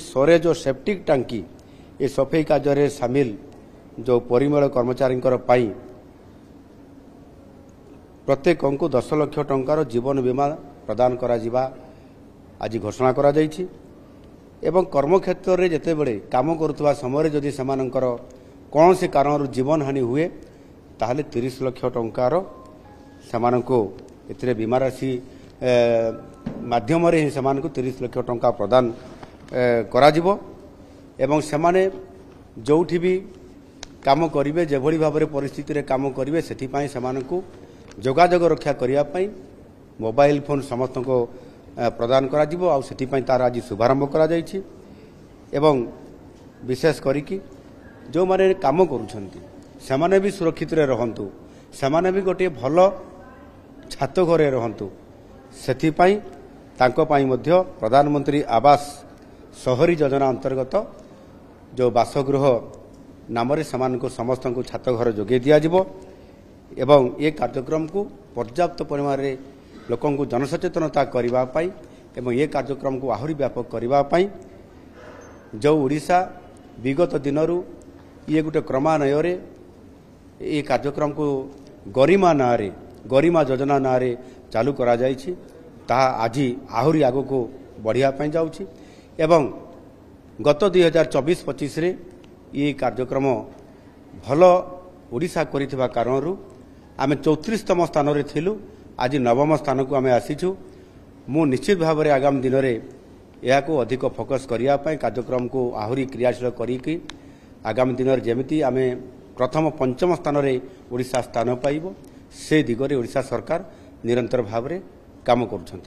Sores और septic टांकी ये सफाई कार्य सामिल जो परिमल कर्मचारी प्रत्येक को 10 लाख टंकार जीवन बीमा प्रदान करा आज घोषणा करा जायछि एवं कर्मक्षेत्र में जिते बड़े काम करुवा समय जदि से कौन से कारण जीवन हानि हुए ताहले 30 लाख टंकार से बीमा राशि माध्यम 30 लाख टंका प्रदान करा एवं सेमाने जोठी भी काम करेंगे जो भाव में परिस्थिति रे काम करेंगे से जोगाजोग रक्षा करने मोबाइल फोन समस्त को प्रदान करा तार आज शुभारंभ करा जायछि एवं विशेष करिकी जो माने काम करुछंती सेमाने भी सुरक्षित रे रहंतु सेमाने भी गोटे भल छात घरे रहंतु सेथिपाई तांको पाई मध्य प्रधानमंत्री आवास शहरी योजना अंतर्गत जो बासगृह नाम से समस्त को छात घर जोगे दिज्व एवं ये कार्यक्रम को पर्याप्त परिमाण में लोक जनसचेतनता करने एवं ये कार्यक्रम को आहरी व्यापक करने जो ओडिशा विगत दिनरू ये गोटे क्रमान्वय ये कार्यक्रम को गरिमा नारे गरिमा योजना नारे चालू करा जायछि ताहा आज आहरी आगो को बढ़िया जाउछि एवं गत 2024-25 रे ये कार्यक्रम भल ओडिशा करिथिबा कारणरू आमे 34तम स्थान रे थिलु आज 9म स्थान को आमे आसीछु मु निश्चित भाव में आगामी दिन में यह को अधिक फोकस करने कार्यक्रम को आहरी क्रियाशील करी आगामी दिन में जमीती आमे प्रथम 5म स्थान में ओडिशा स्थान पाइब से दिगरे ओडिशा सरकार निरंतर भाव में काम करुछंती।